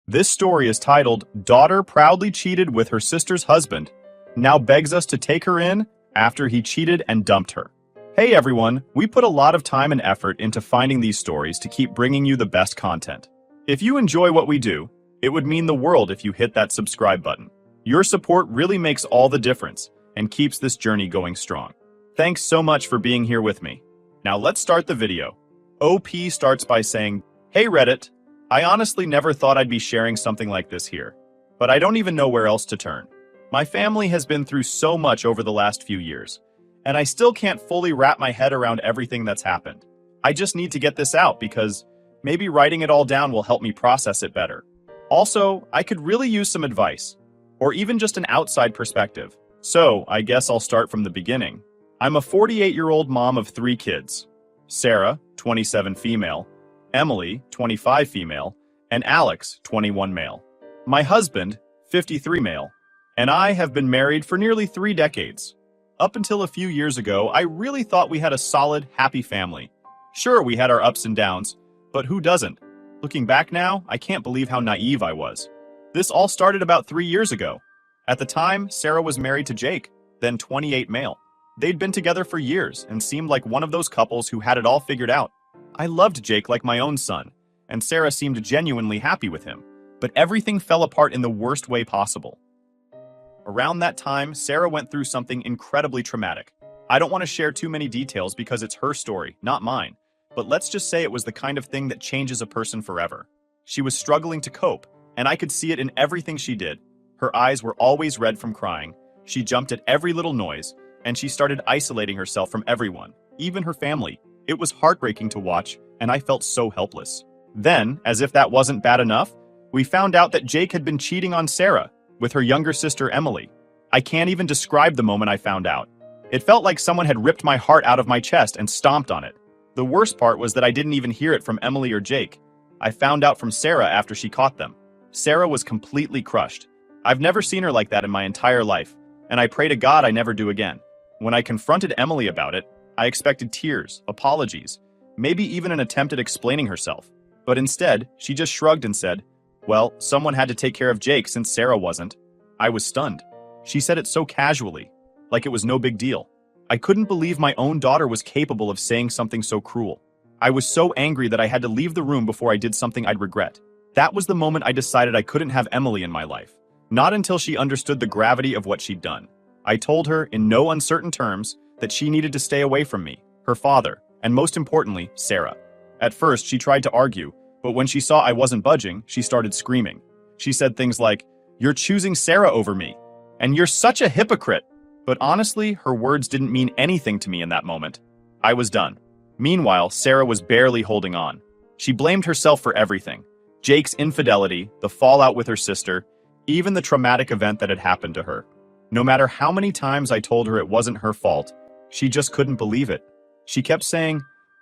This story is titled, Daughter Proudly Cheated with Her Sister's Husband, Now Begs Us to Take Her In After He Cheated and Dumped Her. Hey everyone, we put a lot of time and effort into finding these stories to keep bringing you the best content. If you enjoy what we do, it would mean the world if you hit that subscribe button. Your support really makes all the difference and keeps this journey going strong. Thanks so much for being here with me. Now let's start the video. OP starts by saying, Hey Reddit, I honestly never thought I'd be sharing something like this here, but I don't even know where else to turn. My family has been through so much over the last few years, and I still can't fully wrap my head around everything that's happened. I just need to get this out because maybe writing it all down will help me process it better. Also, I could really use some advice, or even just an outside perspective. So, I guess I'll start from the beginning. I'm a 48-year-old mom of 3 kids. Sarah, 27 female, Emily, 25 female, and Alex, 21 male. My husband, 53 male, and I have been married for nearly 3 decades. Up until a few years ago, I really thought we had a solid, happy family. Sure, we had our ups and downs, but who doesn't? Looking back now, I can't believe how naive I was. This all started about 3 years ago. At the time, Sarah was married to Jake, then 28 male. They'd been together for years and seemed like one of those couples who had it all figured out. I loved Jake like my own son, and Sarah seemed genuinely happy with him, but everything fell apart in the worst way possible. Around that time, Sarah went through something incredibly traumatic. I don't want to share too many details because it's her story, not mine, but let's just say it was the kind of thing that changes a person forever. She was struggling to cope, and I could see it in everything she did. Her eyes were always red from crying, she jumped at every little noise, and she started isolating herself from everyone, even her family. It was heartbreaking to watch, and I felt so helpless. Then, as if that wasn't bad enough, we found out that Jake had been cheating on Sarah with her younger sister Emily. I can't even describe the moment I found out. It felt like someone had ripped my heart out of my chest and stomped on it. The worst part was that I didn't even hear it from Emily or Jake. I found out from Sarah after she caught them. Sarah was completely crushed. I've never seen her like that in my entire life, and I pray to God I never do again. When I confronted Emily about it, I expected tears, apologies, maybe even an attempt at explaining herself. But instead, she just shrugged and said, well, someone had to take care of Jake since Sarah wasn't. I was stunned. She said it so casually, like it was no big deal. I couldn't believe my own daughter was capable of saying something so cruel. I was so angry that I had to leave the room before I did something I'd regret. That was the moment I decided I couldn't have Emily in my life. Not until she understood the gravity of what she'd done. I told her, in no uncertain terms, that she needed to stay away from me, her father, and most importantly, Sarah. At first, she tried to argue, but when she saw I wasn't budging, she started screaming. She said things like, "You're choosing Sarah over me, and you're such a hypocrite." But honestly, her words didn't mean anything to me in that moment. I was done. Meanwhile, Sarah was barely holding on. She blamed herself for everything. Jake's infidelity, the fallout with her sister, even the traumatic event that had happened to her. No matter how many times I told her it wasn't her fault, she just couldn't believe it. She kept saying,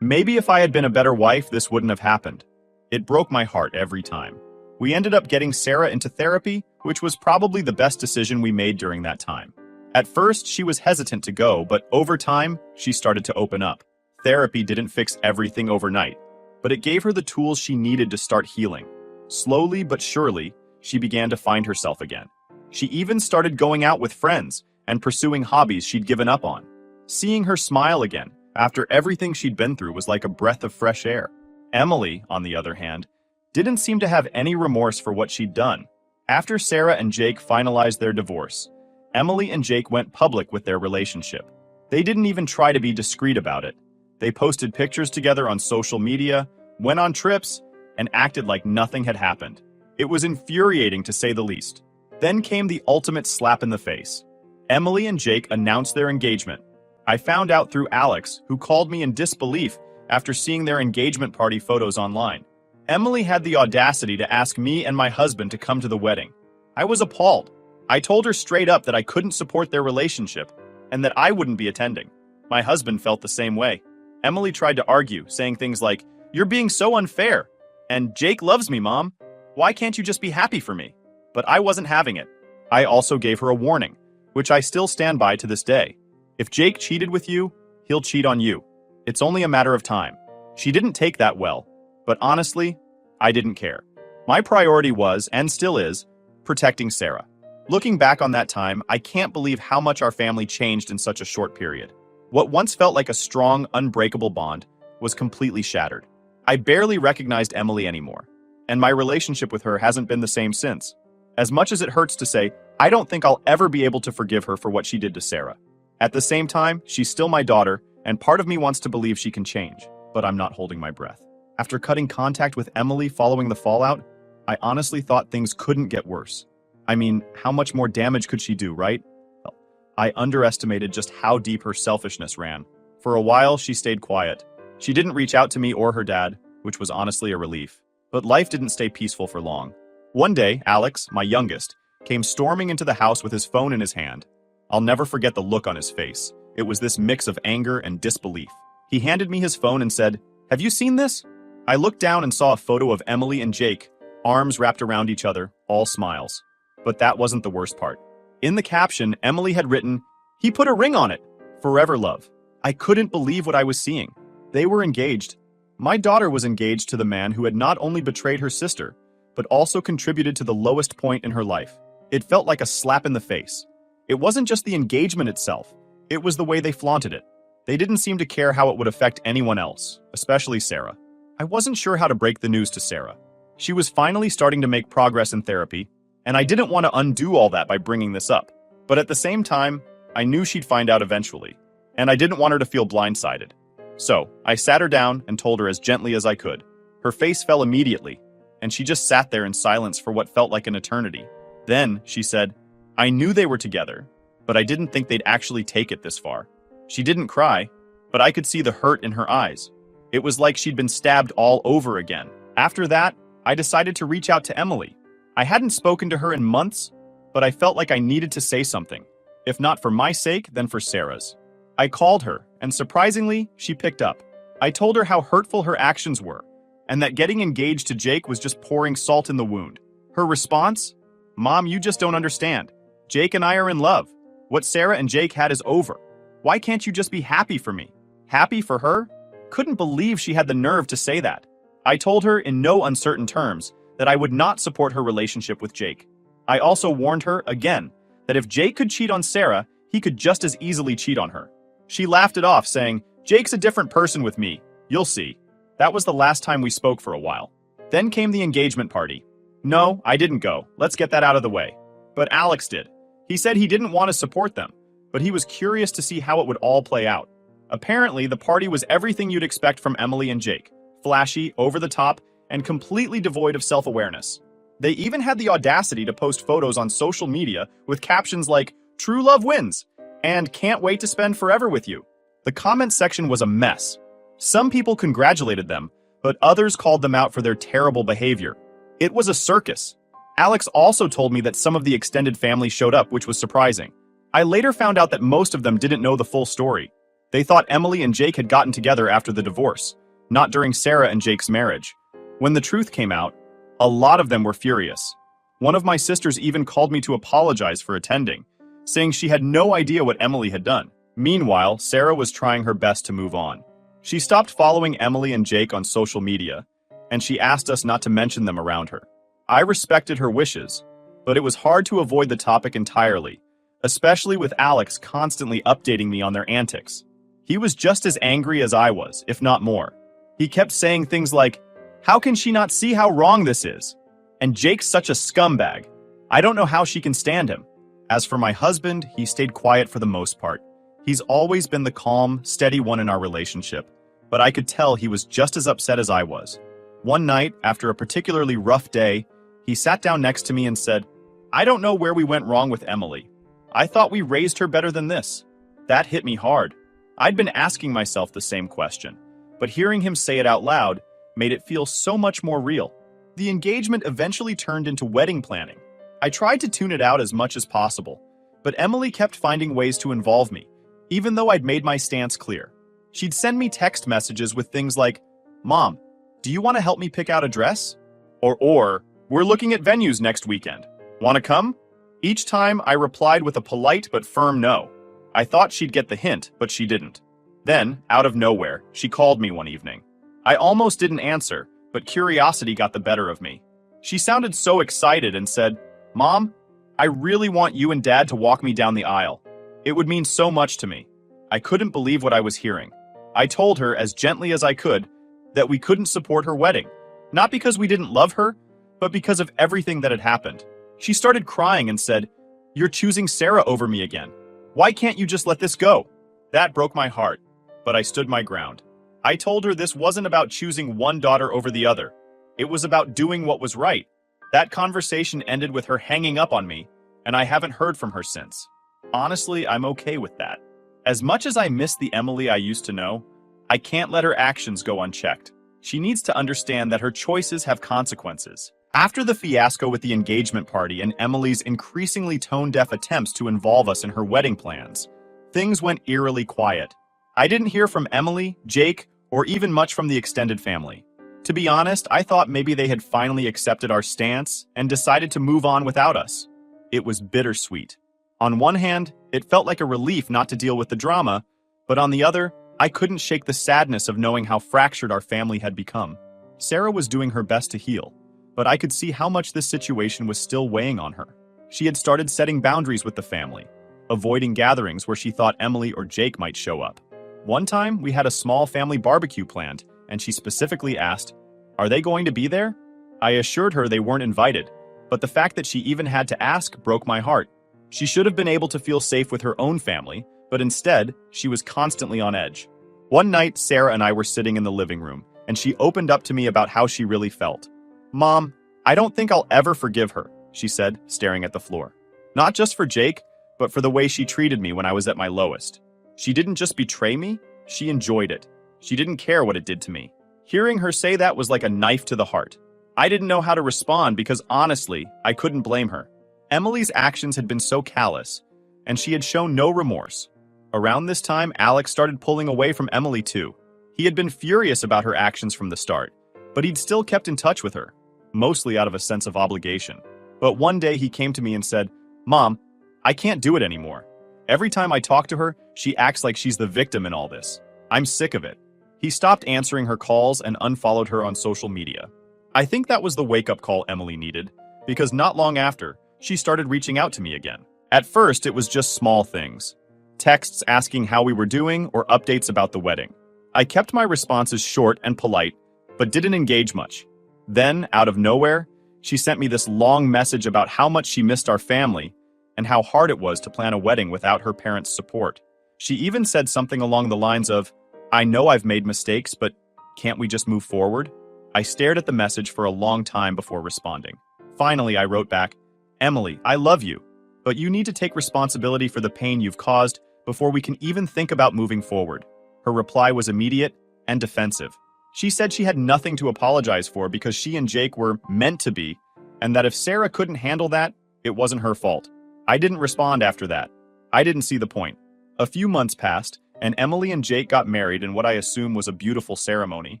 maybe if I had been a better wife, this wouldn't have happened. It broke my heart every time. We ended up getting Sarah into therapy, which was probably the best decision we made during that time. At first, she was hesitant to go, but over time, she started to open up. Therapy didn't fix everything overnight, but it gave her the tools she needed to start healing. Slowly but surely, she began to find herself again. She even started going out with friends and pursuing hobbies she'd given up on. Seeing her smile again, after everything she'd been through, was like a breath of fresh air. Emily, on the other hand, didn't seem to have any remorse for what she'd done. After Sarah and Jake finalized their divorce, Emily and Jake went public with their relationship. They didn't even try to be discreet about it. They posted pictures together on social media, went on trips, and acted like nothing had happened. It was infuriating to say the least. Then came the ultimate slap in the face. Emily and Jake announced their engagement. I found out through Alex, who called me in disbelief after seeing their engagement party photos online. Emily had the audacity to ask me and my husband to come to the wedding. I was appalled. I told her straight up that I couldn't support their relationship and that I wouldn't be attending. My husband felt the same way. Emily tried to argue, saying things like, "You're being so unfair," and "Jake loves me, Mom. Why can't you just be happy for me?" But I wasn't having it. I also gave her a warning, which I still stand by to this day. If Jake cheated with you, he'll cheat on you. It's only a matter of time. She didn't take that well, but honestly, I didn't care. My priority was, and still is, protecting Sarah. Looking back on that time, I can't believe how much our family changed in such a short period. What once felt like a strong, unbreakable bond was completely shattered. I barely recognized Emily anymore, and my relationship with her hasn't been the same since. As much as it hurts to say, I don't think I'll ever be able to forgive her for what she did to Sarah. At the same time, she's still my daughter, and part of me wants to believe she can change, but I'm not holding my breath. After cutting contact with Emily following the fallout, I honestly thought things couldn't get worse. I mean, how much more damage could she do, right? Well, I underestimated just how deep her selfishness ran. For a while, she stayed quiet. She didn't reach out to me or her dad, which was honestly a relief. But life didn't stay peaceful for long. One day, Alex, my youngest, came storming into the house with his phone in his hand. I'll never forget the look on his face. It was this mix of anger and disbelief. He handed me his phone and said, "Have you seen this?" I looked down and saw a photo of Emily and Jake, arms wrapped around each other, all smiles. But that wasn't the worst part. In the caption, Emily had written, "He put a ring on it. Forever love." I couldn't believe what I was seeing. They were engaged. My daughter was engaged to the man who had not only betrayed her sister, but also contributed to the lowest point in her life. It felt like a slap in the face. It wasn't just the engagement itself, it was the way they flaunted it. They didn't seem to care how it would affect anyone else, especially Sarah. I wasn't sure how to break the news to Sarah. She was finally starting to make progress in therapy, and I didn't want to undo all that by bringing this up. But at the same time, I knew she'd find out eventually, and I didn't want her to feel blindsided. So, I sat her down and told her as gently as I could. Her face fell immediately, and she just sat there in silence for what felt like an eternity. Then, she said, "I knew they were together, but I didn't think they'd actually take it this far." She didn't cry, but I could see the hurt in her eyes. It was like she'd been stabbed all over again. After that, I decided to reach out to Emily. I hadn't spoken to her in months, but I felt like I needed to say something. If not for my sake, then for Sarah's. I called her, and surprisingly, she picked up. I told her how hurtful her actions were, and that getting engaged to Jake was just pouring salt in the wound. Her response? "Mom, you just don't understand. Jake and I are in love. What Sarah and Jake had is over. Why can't you just be happy for me?" Happy for her? Couldn't believe she had the nerve to say that. I told her in no uncertain terms that I would not support her relationship with Jake. I also warned her, again, that if Jake could cheat on Sarah, he could just as easily cheat on her. She laughed it off, saying, "Jake's a different person with me. You'll see." That was the last time we spoke for a while. Then came the engagement party. No, I didn't go. Let's get that out of the way. But Alex did. He said he didn't want to support them, but he was curious to see how it would all play out. Apparently, the party was everything you'd expect from Emily and Jake. Flashy, over the top, and completely devoid of self-awareness. They even had the audacity to post photos on social media with captions like, "True love wins," and "Can't wait to spend forever with you." The comment section was a mess. Some people congratulated them, but others called them out for their terrible behavior. It was a circus. Alex also told me that some of the extended family showed up, which was surprising. I later found out that most of them didn't know the full story. They thought Emily and Jake had gotten together after the divorce, not during Sarah and Jake's marriage. When the truth came out, a lot of them were furious. One of my sisters even called me to apologize for attending, saying she had no idea what Emily had done. Meanwhile, Sarah was trying her best to move on. She stopped following Emily and Jake on social media, and she asked us not to mention them around her. I respected her wishes, but it was hard to avoid the topic entirely, especially with Alex constantly updating me on their antics. He was just as angry as I was, if not more. He kept saying things like, "How can she not see how wrong this is? And Jake's such a scumbag. I don't know how she can stand him." As for my husband, he stayed quiet for the most part. He's always been the calm, steady one in our relationship, but I could tell he was just as upset as I was. One night, after a particularly rough day, he sat down next to me and said, "I don't know where we went wrong with Emily. I thought we raised her better than this." That hit me hard. I'd been asking myself the same question, but hearing him say it out loud made it feel so much more real. The engagement eventually turned into wedding planning. I tried to tune it out as much as possible, but Emily kept finding ways to involve me, even though I'd made my stance clear. She'd send me text messages with things like, "Mom, do you want to help me pick out a dress?" Or, "We're looking at venues next weekend. Want to come?" Each time I replied with a polite but firm no. I thought she'd get the hint, but she didn't. Then, out of nowhere, she called me one evening. I almost didn't answer, but curiosity got the better of me. She sounded so excited and said, "Mom, I really want you and Dad to walk me down the aisle. It would mean so much to me." I couldn't believe what I was hearing. I told her, as gently as I could, that we couldn't support her wedding, not because we didn't love her, but because of everything that had happened. She started crying and said, "You're choosing Sarah over me again. Why can't you just let this go?" That broke my heart, but I stood my ground. I told her this wasn't about choosing one daughter over the other. It was about doing what was right. That conversation ended with her hanging up on me, and I haven't heard from her since. Honestly, I'm okay with that. As much as I miss the Emily I used to know, I can't let her actions go unchecked. She needs to understand that her choices have consequences. After the fiasco with the engagement party and Emily's increasingly tone-deaf attempts to involve us in her wedding plans, things went eerily quiet. I didn't hear from Emily, Jake, or even much from the extended family. To be honest, I thought maybe they had finally accepted our stance and decided to move on without us. It was bittersweet. On one hand, it felt like a relief not to deal with the drama, but on the other, I couldn't shake the sadness of knowing how fractured our family had become. Sarah was doing her best to heal, but I could see how much this situation was still weighing on her. She had started setting boundaries with the family, avoiding gatherings where she thought Emily or Jake might show up. One time, we had a small family barbecue planned, and she specifically asked, "Are they going to be there?" I assured her they weren't invited, but the fact that she even had to ask broke my heart. She should have been able to feel safe with her own family, but instead, she was constantly on edge. One night, Sarah and I were sitting in the living room, and she opened up to me about how she really felt. "Mom, I don't think I'll ever forgive her," she said, staring at the floor. "Not just for Jake, but for the way she treated me when I was at my lowest. She didn't just betray me, she enjoyed it. She didn't care what it did to me." Hearing her say that was like a knife to the heart. I didn't know how to respond because honestly, I couldn't blame her. Emily's actions had been so callous, and she had shown no remorse. Around this time, Alex started pulling away from Emily too. He had been furious about her actions from the start, but he'd still kept in touch with her, mostly out of a sense of obligation. But one day he came to me and said, "Mom, I can't do it anymore. Every time I talk to her, she acts like she's the victim in all this. I'm sick of it." He stopped answering her calls and unfollowed her on social media. I think that was the wake-up call Emily needed, because not long after, she started reaching out to me again. At first, it was just small things. Texts asking how we were doing or updates about the wedding. I kept my responses short and polite, but didn't engage much. Then, out of nowhere, she sent me this long message about how much she missed our family and how hard it was to plan a wedding without her parents' support. She even said something along the lines of, "I know I've made mistakes, but can't we just move forward?" I stared at the message for a long time before responding. Finally, I wrote back, "Emily, I love you, but you need to take responsibility for the pain you've caused before we can even think about moving forward." Her reply was immediate and defensive. She said she had nothing to apologize for because she and Jake were meant to be, and that if Sarah couldn't handle that, it wasn't her fault. I didn't respond after that. I didn't see the point. A few months passed, and Emily and Jake got married in what I assume was a beautiful ceremony,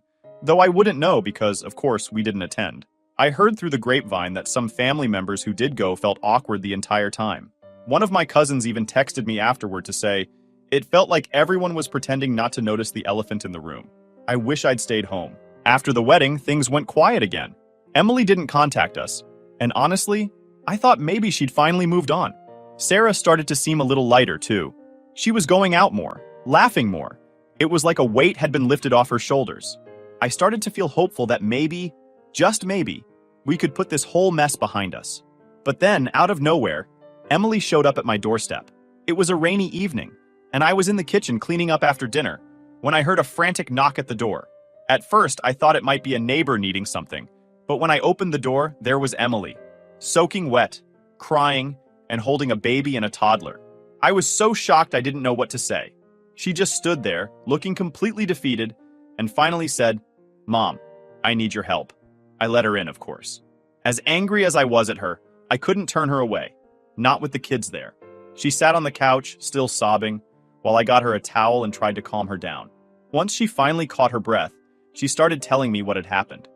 though I wouldn't know because, of course, we didn't attend. I heard through the grapevine that some family members who did go felt awkward the entire time. One of my cousins even texted me afterward to say, "It felt like everyone was pretending not to notice the elephant in the room." I wish I'd stayed home. After the wedding, things went quiet again. Emily didn't contact us, and honestly, I thought maybe she'd finally moved on. Sarah started to seem a little lighter, too. She was going out more, laughing more. It was like a weight had been lifted off her shoulders. I started to feel hopeful that maybe, just maybe, we could put this whole mess behind us. But then, out of nowhere, Emily showed up at my doorstep. It was a rainy evening, and I was in the kitchen cleaning up after dinner when I heard a frantic knock at the door. At first, I thought it might be a neighbor needing something, but when I opened the door, there was Emily, soaking wet, crying, and holding a baby and a toddler. I was so shocked I didn't know what to say. She just stood there, looking completely defeated, and finally said, "Mom, I need your help." I let her in, of course. As angry as I was at her, I couldn't turn her away, not with the kids there. She sat on the couch, still sobbing, while I got her a towel and tried to calm her down. Once she finally caught her breath, she started telling me what had happened.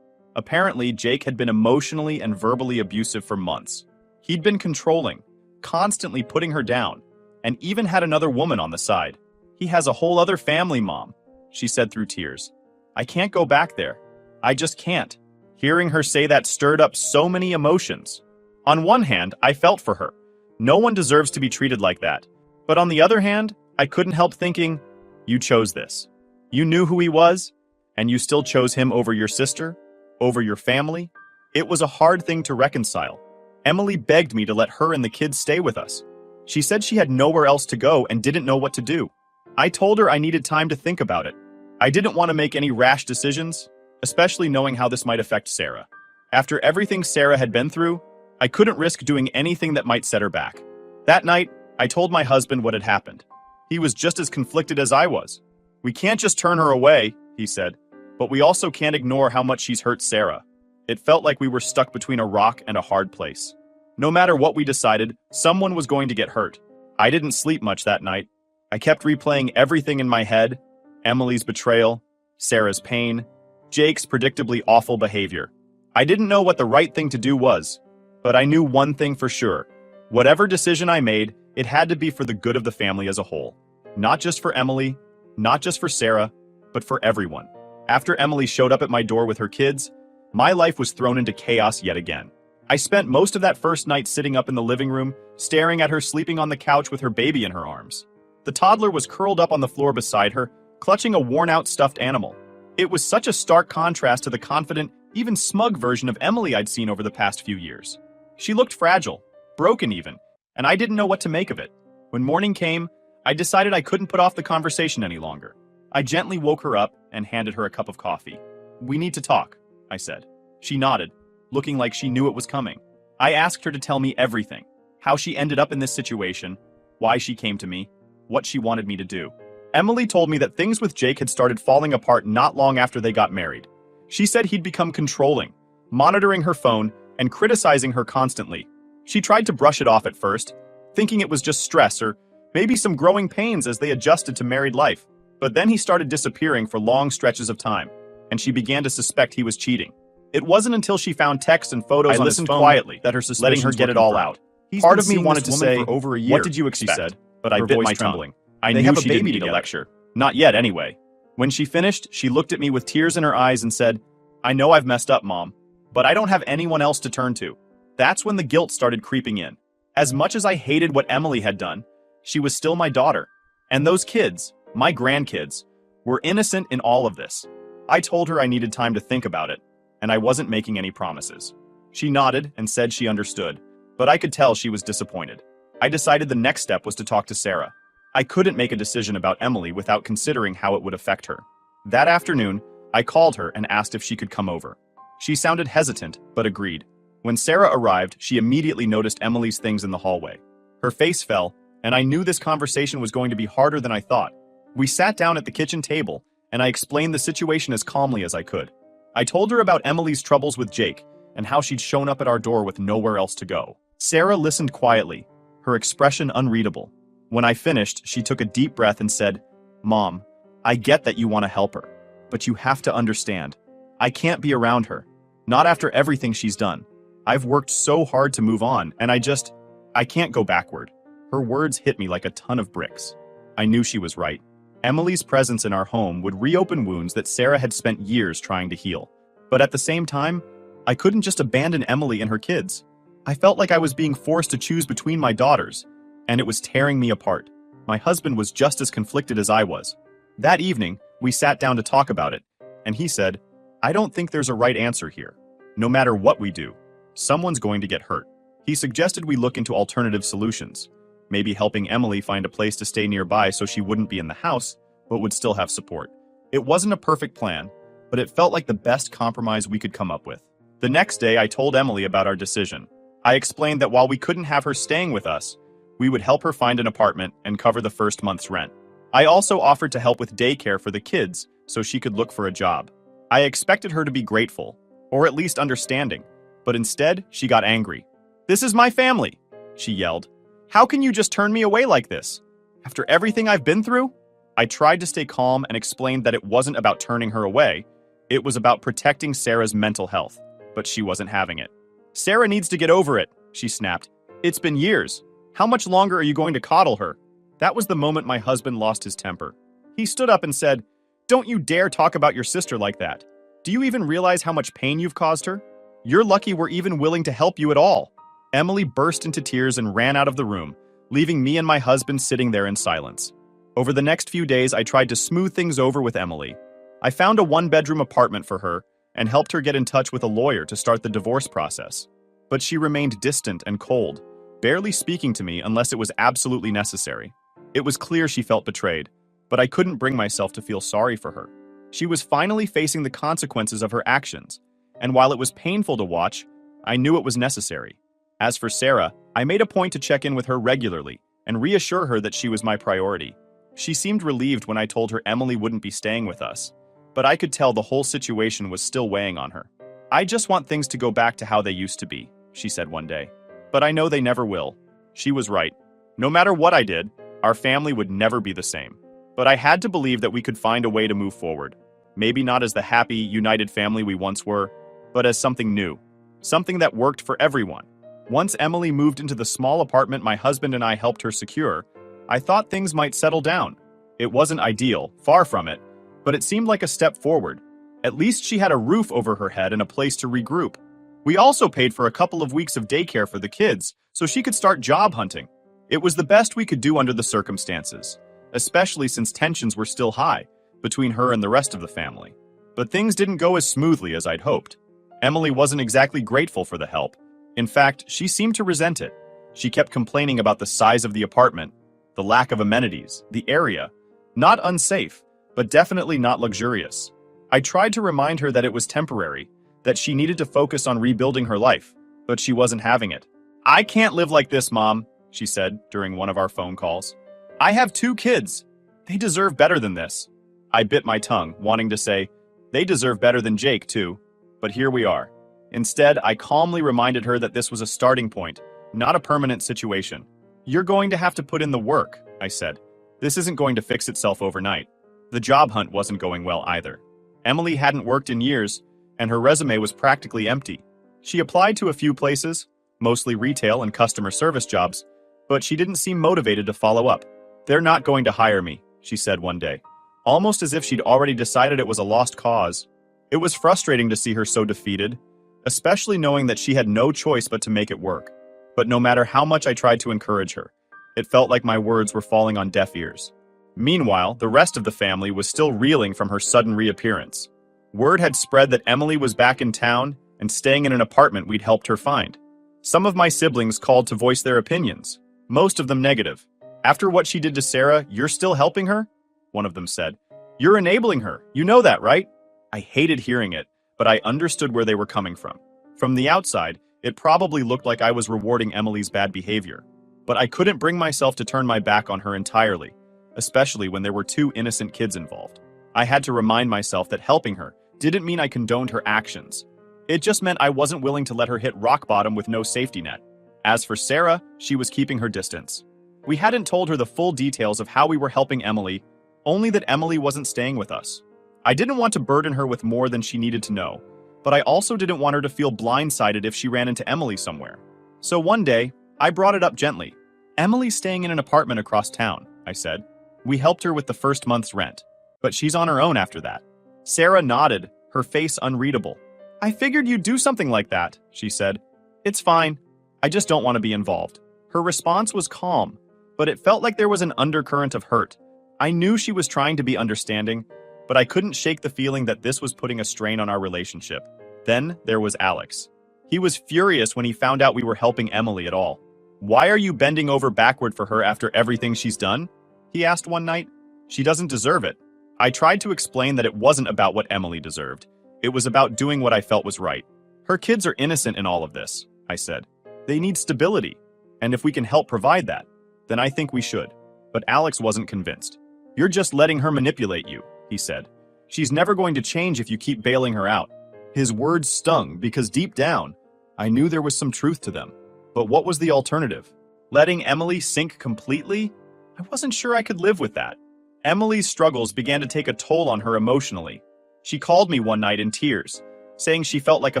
Apparently, Jake had been emotionally and verbally abusive for months. He'd been controlling, constantly putting her down, and even had another woman on the side. "He has a whole other family, Mom," she said through tears. "I can't go back there. I just can't." Hearing her say that stirred up so many emotions. On one hand, I felt for her. No one deserves to be treated like that. But on the other hand, I couldn't help thinking, you chose this. You knew who he was, and you still chose him over your sister, over your family. It was a hard thing to reconcile. Emily begged me to let her and the kids stay with us. She said she had nowhere else to go and didn't know what to do. I told her I needed time to think about it. I didn't want to make any rash decisions, especially knowing how this might affect Sarah. After everything Sarah had been through, I couldn't risk doing anything that might set her back. That night, I told my husband what had happened. He was just as conflicted as I was. We can't just turn her away, he said, but we also can't ignore how much she's hurt Sarah. It felt like we were stuck between a rock and a hard place. No matter what we decided, someone was going to get hurt. I didn't sleep much that night. I kept replaying everything in my head: Emily's betrayal, Sarah's pain, Jake's predictably awful behavior. I didn't know what the right thing to do was, but I knew one thing for sure. Whatever decision I made, it had to be for the good of the family as a whole. Not just for Emily, not just for Sarah, but for everyone. After Emily showed up at my door with her kids, my life was thrown into chaos yet again. I spent most of that first night sitting up in the living room, staring at her sleeping on the couch with her baby in her arms. The toddler was curled up on the floor beside her, clutching a worn-out stuffed animal. It was such a stark contrast to the confident, even smug version of Emily I'd seen over the past few years. She looked fragile, broken even, and I didn't know what to make of it. When morning came, I decided I couldn't put off the conversation any longer. I gently woke her up and handed her a cup of coffee. "We need to talk," I said. She nodded, looking like she knew it was coming. I asked her to tell me everything: how she ended up in this situation, why she came to me, what she wanted me to do. Emily told me that things with Jake had started falling apart not long after they got married. She said he'd become controlling, monitoring her phone and criticizing her constantly. She tried to brush it off at first, thinking it was just stress or maybe some growing pains as they adjusted to married life. But then he started disappearing for long stretches of time, and she began to suspect he was cheating. It wasn't until she found texts and photos on his phone quietly that her suspicions letting her get it all out. Part of me wanted to say, for over a year, "What did you expect?" She said, but I bit my tongue. I knew she didn't need a lecture. Not yet, anyway. When she finished, she looked at me with tears in her eyes and said, "I know I've messed up, Mom, but I don't have anyone else to turn to." That's when the guilt started creeping in. As much as I hated what Emily had done, she was still my daughter. And those kids, my grandkids, were innocent in all of this. I told her I needed time to think about it, and I wasn't making any promises. She nodded and said she understood, but I could tell she was disappointed. I decided the next step was to talk to Sarah. I couldn't make a decision about Emily without considering how it would affect her. That afternoon, I called her and asked if she could come over. She sounded hesitant, but agreed. When Sarah arrived, she immediately noticed Emily's things in the hallway. Her face fell, and I knew this conversation was going to be harder than I thought. We sat down at the kitchen table, and I explained the situation as calmly as I could. I told her about Emily's troubles with Jake, and how she'd shown up at our door with nowhere else to go. Sarah listened quietly, her expression unreadable. When I finished, she took a deep breath and said, "Mom, I get that you want to help her, but you have to understand. I can't be around her. Not after everything she's done. I've worked so hard to move on, and I can't go backward." Her words hit me like a ton of bricks. I knew she was right. Emily's presence in our home would reopen wounds that Sarah had spent years trying to heal. But at the same time, I couldn't just abandon Emily and her kids. I felt like I was being forced to choose between my daughters, and it was tearing me apart. My husband was just as conflicted as I was. That evening, we sat down to talk about it, and he said, "I don't think there's a right answer here. No matter what we do, someone's going to get hurt." He suggested we look into alternative solutions, maybe helping Emily find a place to stay nearby so she wouldn't be in the house, but would still have support. It wasn't a perfect plan, but it felt like the best compromise we could come up with. The next day, I told Emily about our decision. I explained that while we couldn't have her staying with us, we would help her find an apartment and cover the first month's rent. I also offered to help with daycare for the kids so she could look for a job. I expected her to be grateful, or at least understanding, but instead, she got angry. "This is my family," she yelled. "How can you just turn me away like this? After everything I've been through?" I tried to stay calm and explained that it wasn't about turning her away. It was about protecting Sarah's mental health, but she wasn't having it. "Sarah needs to get over it," she snapped. "It's been years. How much longer are you going to coddle her?" That was the moment my husband lost his temper. He stood up and said, "Don't you dare talk about your sister like that. Do you even realize how much pain you've caused her? You're lucky we're even willing to help you at all." Emily burst into tears and ran out of the room, leaving me and my husband sitting there in silence. Over the next few days, I tried to smooth things over with Emily. I found a one-bedroom apartment for her and helped her get in touch with a lawyer to start the divorce process. But she remained distant and cold, barely speaking to me unless it was absolutely necessary. It was clear she felt betrayed, but I couldn't bring myself to feel sorry for her. She was finally facing the consequences of her actions, and while it was painful to watch, I knew it was necessary. As for Sarah, I made a point to check in with her regularly and reassure her that she was my priority. She seemed relieved when I told her Emily wouldn't be staying with us, but I could tell the whole situation was still weighing on her. "I just want things to go back to how they used to be," she said one day. "But I know they never will." She was right. No matter what I did, our family would never be the same. But I had to believe that we could find a way to move forward. Maybe not as the happy, united family we once were, but as something new. Something that worked for everyone. Once Emily moved into the small apartment my husband and I helped her secure, I thought things might settle down. It wasn't ideal, far from it, but it seemed like a step forward. At least she had a roof over her head and a place to regroup. We also paid for a couple of weeks of daycare for the kids, so she could start job hunting. It was the best we could do under the circumstances, especially since tensions were still high between her and the rest of the family. But things didn't go as smoothly as I'd hoped. Emily wasn't exactly grateful for the help. In fact, she seemed to resent it. She kept complaining about the size of the apartment, the lack of amenities, the area. Not unsafe, but definitely not luxurious. I tried to remind her that it was temporary, that she needed to focus on rebuilding her life, but she wasn't having it. "I can't live like this, Mom," she said during one of our phone calls. "I have 2 kids. They deserve better than this." I bit my tongue, wanting to say, "They deserve better than Jake, too." But here we are. Instead, I calmly reminded her that this was a starting point, not a permanent situation. "You're going to have to put in the work," I said. "This isn't going to fix itself overnight." The job hunt wasn't going well either. Emily hadn't worked in years, and her resume was practically empty. She applied to a few places, mostly retail and customer service jobs, but she didn't seem motivated to follow up. "They're not going to hire me," she said one day, almost as if she'd already decided it was a lost cause. It was frustrating to see her so defeated, especially knowing that she had no choice but to make it work. But no matter how much I tried to encourage her, it felt like my words were falling on deaf ears. Meanwhile, the rest of the family was still reeling from her sudden reappearance. Word had spread that Emily was back in town and staying in an apartment we'd helped her find. Some of my siblings called to voice their opinions, most of them negative. "After what she did to Sarah, you're still helping her?" one of them said. "You're enabling her. You know that, right?" I hated hearing it, but I understood where they were coming from. From the outside, it probably looked like I was rewarding Emily's bad behavior. But I couldn't bring myself to turn my back on her entirely, especially when there were 2 innocent kids involved. I had to remind myself that helping her didn't mean I condoned her actions. It just meant I wasn't willing to let her hit rock bottom with no safety net. As for Sarah, she was keeping her distance. We hadn't told her the full details of how we were helping Emily, only that Emily wasn't staying with us. I didn't want to burden her with more than she needed to know, but I also didn't want her to feel blindsided if she ran into Emily somewhere. So one day, I brought it up gently. "Emily's staying in an apartment across town," I said. "We helped her with the first month's rent, but she's on her own after that." Sarah nodded, her face unreadable. "I figured you'd do something like that," she said. "It's fine. I just don't want to be involved." Her response was calm, but it felt like there was an undercurrent of hurt. I knew she was trying to be understanding, but I couldn't shake the feeling that this was putting a strain on our relationship. Then there was Alex. He was furious when he found out we were helping Emily at all. "Why are you bending over backward for her after everything she's done?" he asked one night. "She doesn't deserve it." I tried to explain that it wasn't about what Emily deserved. It was about doing what I felt was right. "Her kids are innocent in all of this," I said. "They need stability, and if we can help provide that, then I think we should." But Alex wasn't convinced. "You're just letting her manipulate you," he said. "She's never going to change if you keep bailing her out." His words stung because deep down, I knew there was some truth to them. But what was the alternative? Letting Emily sink completely? I wasn't sure I could live with that. Emily's struggles began to take a toll on her emotionally. She called me one night in tears, saying she felt like a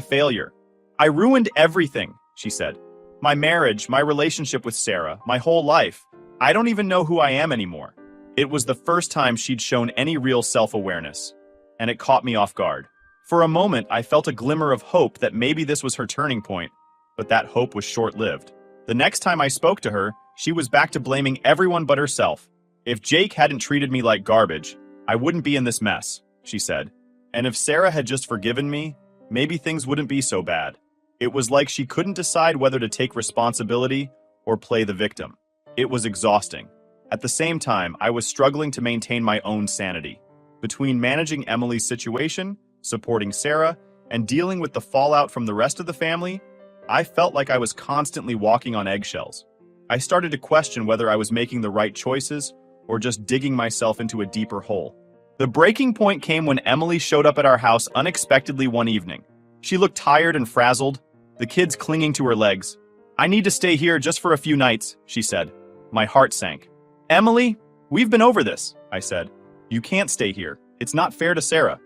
failure. "I ruined everything," she said. "My marriage, my relationship with Sarah, my whole life. I don't even know who I am anymore." It was the first time she'd shown any real self-awareness, and it caught me off guard. For a moment, I felt a glimmer of hope that maybe this was her turning point, but that hope was short-lived. The next time I spoke to her, she was back to blaming everyone but herself. If Jake hadn't treated me like garbage, I wouldn't be in this mess, she said. And if Sarah had just forgiven me, maybe things wouldn't be so bad. It was like she couldn't decide whether to take responsibility or play the victim. It was exhausting. At the same time, I was struggling to maintain my own sanity. Between managing Emily's situation, supporting Sarah, and dealing with the fallout from the rest of the family, I felt like I was constantly walking on eggshells. I started to question whether I was making the right choices or just digging myself into a deeper hole. The breaking point came when Emily showed up at our house unexpectedly one evening. She looked tired and frazzled, the kids clinging to her legs. "I need to stay here just for a few nights," she said. My heart sank. "Emily, we've been over this," I said. "You can't stay here. It's not fair to Sarah."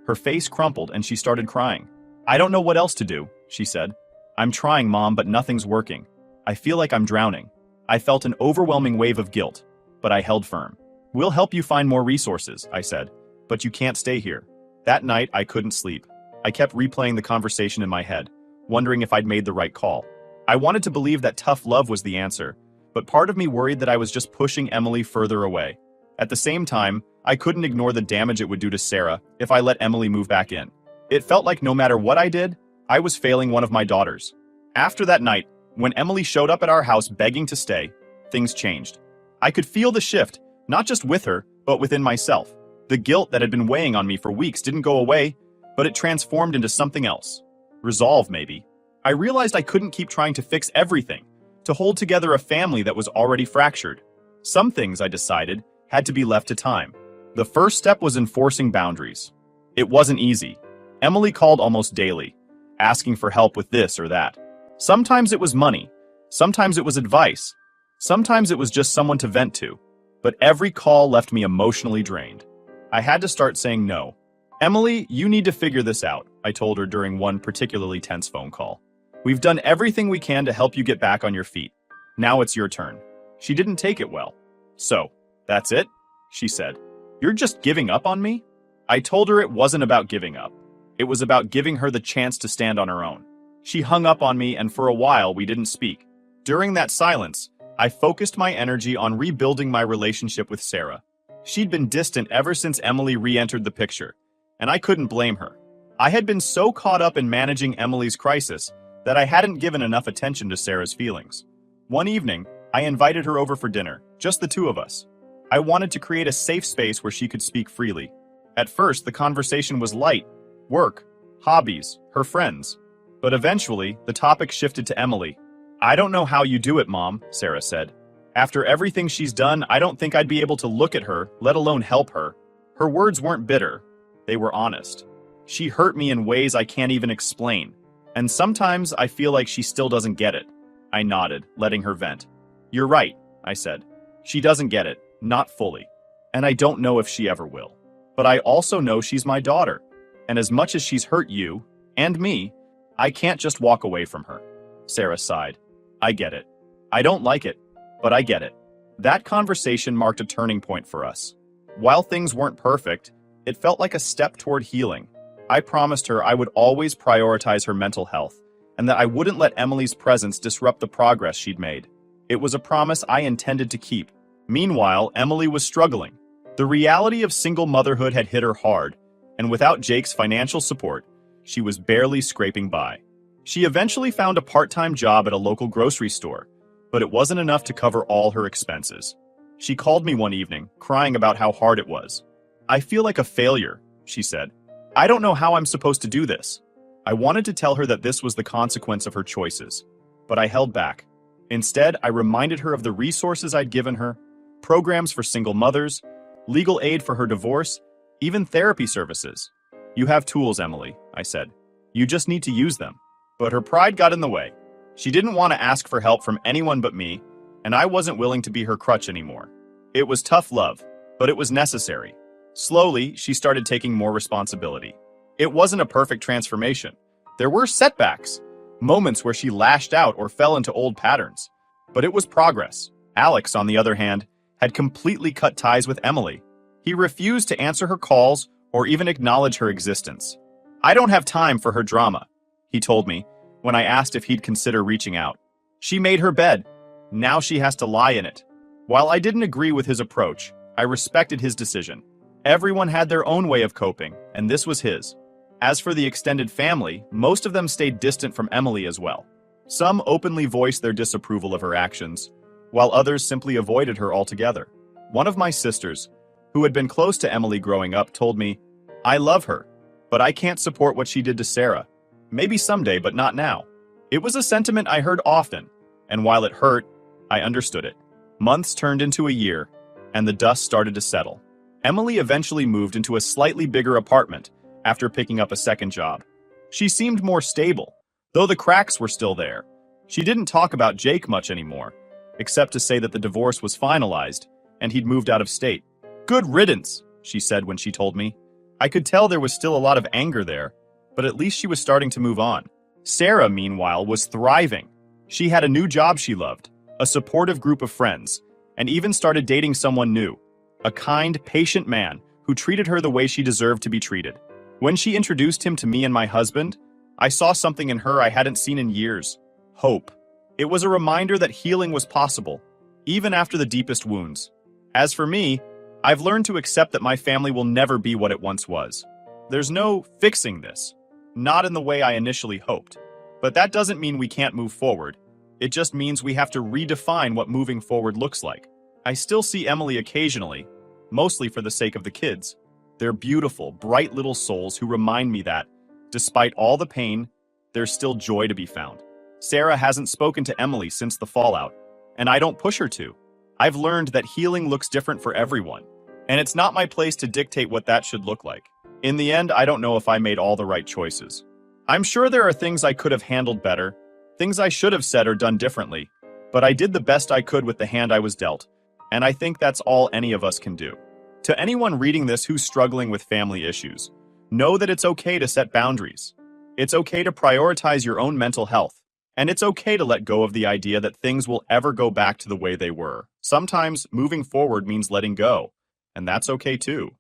Her face crumpled and she started crying. "I don't know what else to do," she said. "I'm trying, Mom, but nothing's working. I feel like I'm drowning." I felt an overwhelming wave of guilt, but I held firm. "We'll help you find more resources," I said, "but you can't stay here." That night, I couldn't sleep. I kept replaying the conversation in my head, wondering if I'd made the right call. I wanted to believe that tough love was the answer, but part of me worried that I was just pushing Emily further away. At the same time, I couldn't ignore the damage it would do to Sarah if I let Emily move back in. It felt like no matter what I did, I was failing one of my daughters. After that night, when Emily showed up at our house begging to stay, things changed. I could feel the shift, not just with her, but within myself. The guilt that had been weighing on me for weeks didn't go away, but it transformed into something else. Resolve, maybe. I realized I couldn't keep trying to fix everything, to hold together a family that was already fractured. Some things, I decided, had to be left to time. The first step was enforcing boundaries. It wasn't easy. Emily called almost daily, asking for help with this or that. Sometimes it was money, sometimes it was advice, sometimes it was just someone to vent to. But every call left me emotionally drained. I had to start saying no. "Emily, you need to figure this out," I told her during one particularly tense phone call. "We've done everything we can to help you get back on your feet. Now it's your turn." She didn't take it well. "So, that's it?" she said. "You're just giving up on me?" I told her it wasn't about giving up. It was about giving her the chance to stand on her own. She hung up on me, and for a while we didn't speak. During that silence, I focused my energy on rebuilding my relationship with Sarah. She'd been distant ever since Emily re-entered the picture, and I couldn't blame her. I had been so caught up in managing Emily's crisis that I hadn't given enough attention to Sarah's feelings. One evening, I invited her over for dinner, just the two of us. I wanted to create a safe space where she could speak freely. At first, the conversation was light: work, hobbies, her friends. But eventually, the topic shifted to Emily. "I don't know how you do it, Mom," Sarah said. "After everything she's done, I don't think I'd be able to look at her, let alone help her." Her words weren't bitter. They were honest. "She hurt me in ways I can't even explain. And sometimes I feel like she still doesn't get it." I nodded, letting her vent. "You're right," I said. "She doesn't get it, not fully. And I don't know if she ever will. But I also know she's my daughter. And as much as she's hurt you, and me, I can't just walk away from her." Sarah sighed. "I get it. I don't like it, but I get it." That conversation marked a turning point for us. While things weren't perfect, it felt like a step toward healing. I promised her I would always prioritize her mental health, and that I wouldn't let Emily's presence disrupt the progress she'd made. It was a promise I intended to keep. Meanwhile, Emily was struggling. The reality of single motherhood had hit her hard, and without Jake's financial support, she was barely scraping by. She eventually found a part-time job at a local grocery store, but it wasn't enough to cover all her expenses. She called me one evening, crying about how hard it was. "I feel like a failure," she said. "I don't know how I'm supposed to do this." I wanted to tell her that this was the consequence of her choices, but I held back. Instead, I reminded her of the resources I'd given her: programs for single mothers, legal aid for her divorce, even therapy services. "You have tools, Emily," I said. "You just need to use them." But her pride got in the way. She didn't want to ask for help from anyone but me, and I wasn't willing to be her crutch anymore. It was tough love, but it was necessary. Slowly, she started taking more responsibility. It wasn't a perfect transformation. There were setbacks, moments where she lashed out or fell into old patterns. But it was progress. Alex, on the other hand, had completely cut ties with Emily. He refused to answer her calls or even acknowledge her existence. I don't have time for her drama, he told me when I asked if he'd consider reaching out. She made her bed. Now she has to lie in it. While I didn't agree with his approach, I respected his decision. Everyone had their own way of coping, and this was his. As for the extended family, most of them stayed distant from Emily as well. Some openly voiced their disapproval of her actions, while others simply avoided her altogether. One of my sisters, who had been close to Emily growing up, told me, "I love her, but I can't support what she did to Sarah. Maybe someday, but not now." It was a sentiment I heard often, and while it hurt, I understood it. Months turned into a year, and the dust started to settle. Emily eventually moved into a slightly bigger apartment after picking up a second job. She seemed more stable, though the cracks were still there. She didn't talk about Jake much anymore, except to say that the divorce was finalized and he'd moved out of state. "Good riddance," she said when she told me. I could tell there was still a lot of anger there, but at least she was starting to move on. Sarah, meanwhile, was thriving. She had a new job she loved, a supportive group of friends, and even started dating someone new, a kind, patient man who treated her the way she deserved to be treated. When she introduced him to me and my husband, I saw something in her I hadn't seen in years: hope. It was a reminder that healing was possible, even after the deepest wounds. As for me, I've learned to accept that my family will never be what it once was. There's no fixing this, not in the way I initially hoped. But that doesn't mean we can't move forward. It just means we have to redefine what moving forward looks like. I still see Emily occasionally, mostly for the sake of the kids. They're beautiful, bright little souls who remind me that, despite all the pain, there's still joy to be found. Sarah hasn't spoken to Emily since the fallout, and I don't push her to. I've learned that healing looks different for everyone, and it's not my place to dictate what that should look like. In the end, I don't know if I made all the right choices. I'm sure there are things I could have handled better, things I should have said or done differently, but I did the best I could with the hand I was dealt, and I think that's all any of us can do. To anyone reading this who's struggling with family issues, know that it's okay to set boundaries. It's okay to prioritize your own mental health, and it's okay to let go of the idea that things will ever go back to the way they were. Sometimes moving forward means letting go, and that's okay too.